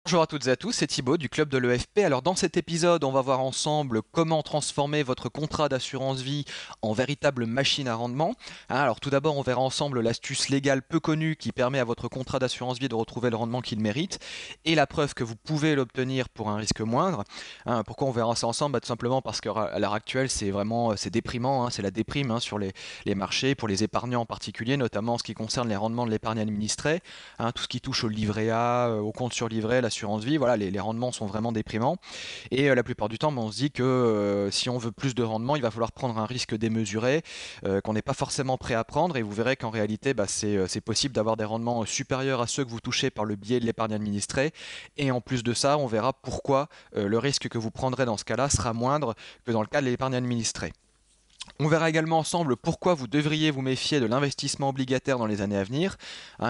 Bonjour à toutes et à tous, c'est Thibaut du club de l'EFP. Alors dans cet épisode, on va voir ensemble comment transformer votre contrat d'assurance vie en véritable machine à rendement. Alors tout d'abord, on verra ensemble l'astuce légale peu connue qui permet à votre contrat d'assurance vie de retrouver le rendement qu'il mérite et la preuve que vous pouvez l'obtenir pour un risque moindre. Pourquoi on verra ça ensemble? Tout simplement parce qu'à l'heure actuelle, c'est déprimant, c'est la déprime sur les marchés, pour les épargnants en particulier, notamment en ce qui concerne les rendements de l'épargne administrée. Tout ce qui touche au livret A, au compte sur livret, l'assurance vie, voilà, les rendements sont vraiment déprimants. Et la plupart du temps, on se dit que si on veut plus de rendement, il va falloir prendre un risque démesuré qu'on n'est pas forcément prêt à prendre. Et vous verrez qu'en réalité, c'est possible d'avoir des rendements supérieurs à ceux que vous touchez par le biais de l'épargne administrée. Et en plus de ça, on verra pourquoi le risque que vous prendrez dans ce cas-là sera moindre que dans le cas de l'épargne administrée. On verra également ensemble pourquoi vous devriez vous méfier de l'investissement obligataire dans les années à venir,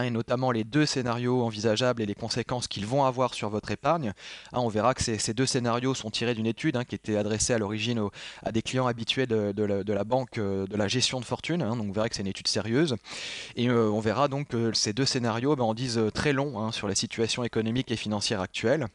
et notamment les deux scénarios envisageables et les conséquences qu'ils vont avoir sur votre épargne. On verra que ces deux scénarios sont tirés d'une étude qui était adressée à l'origine à des clients habitués de la banque de la gestion de fortune, donc vous verrez que c'est une étude sérieuse. Et on verra donc que ces deux scénarios en disent très long sur la situation économique et financière actuelle.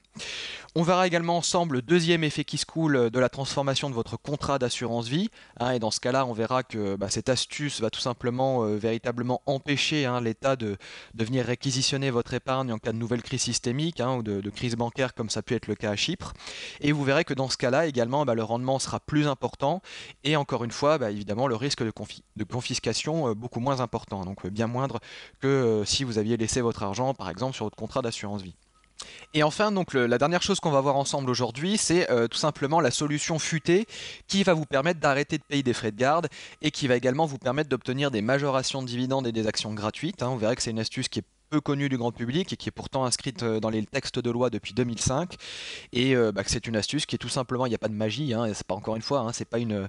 On verra également ensemble le deuxième effet qui se coule de la transformation de votre contrat d'assurance vie. Et dans ce cas-là, on verra que cette astuce va tout simplement véritablement empêcher l'État de venir réquisitionner votre épargne en cas de nouvelle crise systémique ou de crise bancaire comme ça a pu être le cas à Chypre. Et vous verrez que dans ce cas-là également, le rendement sera plus important et encore une fois, évidemment, le risque de confiscation beaucoup moins important, donc bien moindre que si vous aviez laissé votre argent par exemple sur votre contrat d'assurance vie. Et enfin, donc la dernière chose qu'on va voir ensemble aujourd'hui, c'est tout simplement la solution futée qui va vous permettre d'arrêter de payer des frais de garde et qui va également vous permettre d'obtenir des majorations de dividendes et des actions gratuites. On verra que c'est une astuce qui est peu connue du grand public et qui est pourtant inscrite dans les textes de loi depuis 2005 et que c'est une astuce qui est tout simplement, il n'y a pas de magie, c'est pas encore une fois, c'est pas une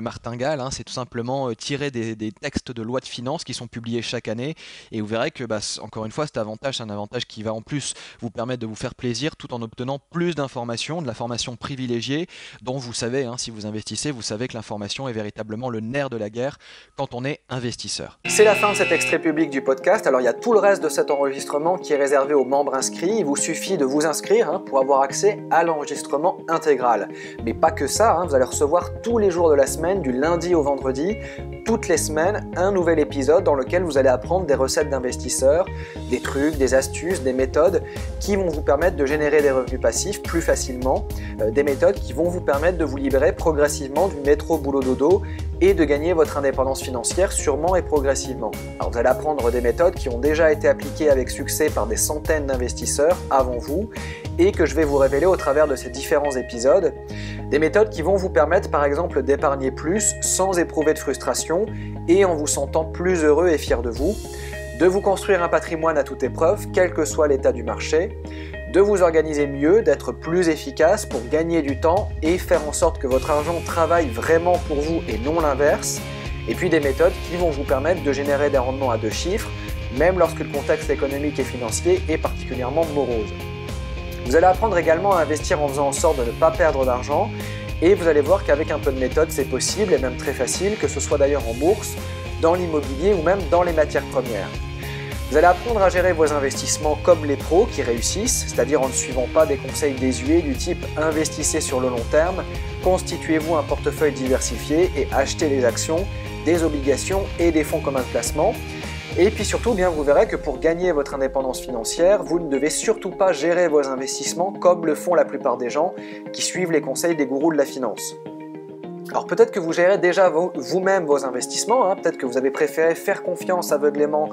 martingale, c'est tout simplement tiré des textes de loi de finances qui sont publiés chaque année et vous verrez que encore une fois cet avantage c'est un avantage qui va en plus vous permettre de vous faire plaisir tout en obtenant plus d'informations, de l'information privilégiée dont vous savez, si vous investissez, vous savez que l'information est véritablement le nerf de la guerre quand on est investisseur. C'est la fin de cet extrait public du podcast. Alors il y a tout le reste de cet enregistrement qui est réservé aux membres inscrits. Il vous suffit de vous inscrire pour avoir accès à l'enregistrement intégral. Mais pas que ça, vous allez recevoir tous les jours de la semaine, du lundi au vendredi, toutes les semaines, un nouvel épisode dans lequel vous allez apprendre des recettes d'investisseurs, des trucs, des astuces, des méthodes qui vont vous permettre de générer des revenus passifs plus facilement, des méthodes qui vont vous permettre de vous libérer progressivement du métro boulot dodo et de gagner votre indépendance financière sûrement et progressivement. Alors vous allez apprendre des méthodes qui ont déjà été appliquées avec succès par des centaines d'investisseurs avant vous et que je vais vous révéler au travers de ces différents épisodes. Des méthodes qui vont vous permettre par exemple d'épargner plus sans éprouver de frustration et en vous sentant plus heureux et fier de vous, de vous construire un patrimoine à toute épreuve, quel que soit l'état du marché, de vous organiser mieux, d'être plus efficace pour gagner du temps et faire en sorte que votre argent travaille vraiment pour vous et non l'inverse, et puis des méthodes qui vont vous permettre de générer des rendements à 2 chiffres, même lorsque le contexte économique et financier est particulièrement morose. Vous allez apprendre également à investir en faisant en sorte de ne pas perdre d'argent, et vous allez voir qu'avec un peu de méthode, c'est possible et même très facile, que ce soit d'ailleurs en bourse, dans l'immobilier ou même dans les matières premières. Vous allez apprendre à gérer vos investissements comme les pros qui réussissent, c'est-à-dire en ne suivant pas des conseils désuets du type investissez sur le long terme, constituez-vous un portefeuille diversifié et achetez des actions, des obligations et des fonds communs de placement. Et puis surtout, vous verrez que pour gagner votre indépendance financière, vous ne devez surtout pas gérer vos investissements comme le font la plupart des gens qui suivent les conseils des gourous de la finance. Alors peut-être que vous gérez déjà vous-même vos investissements, peut-être que vous avez préféré faire confiance aveuglément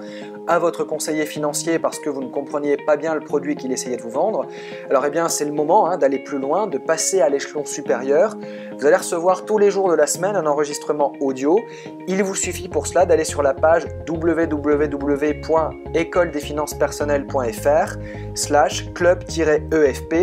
à votre conseiller financier parce que vous ne compreniez pas bien le produit qu'il essayait de vous vendre. Alors c'est le moment d'aller plus loin, de passer à l'échelon supérieur. Vous allez recevoir tous les jours de la semaine un enregistrement audio. Il vous suffit pour cela d'aller sur la page www.écoledesfinances-personnelles.fr/club-efp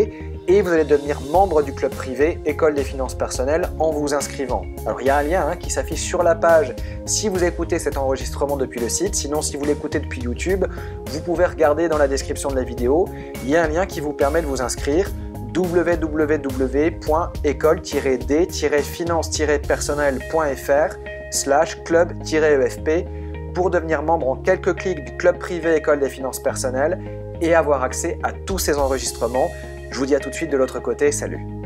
et vous allez devenir membre du club privé École des finances personnelles en vous inscrivant. Alors il y a un lien qui s'affiche sur la page si vous écoutez cet enregistrement depuis le site, sinon si vous l'écoutez depuis YouTube, vous pouvez regarder dans la description de la vidéo, il y a un lien qui vous permet de vous inscrire www.école-des-finances-personnelles.fr/club-efp pour devenir membre en quelques clics du club privé École des finances personnelles et avoir accès à tous ces enregistrements. Je vous dis à tout de suite de l'autre côté, salut.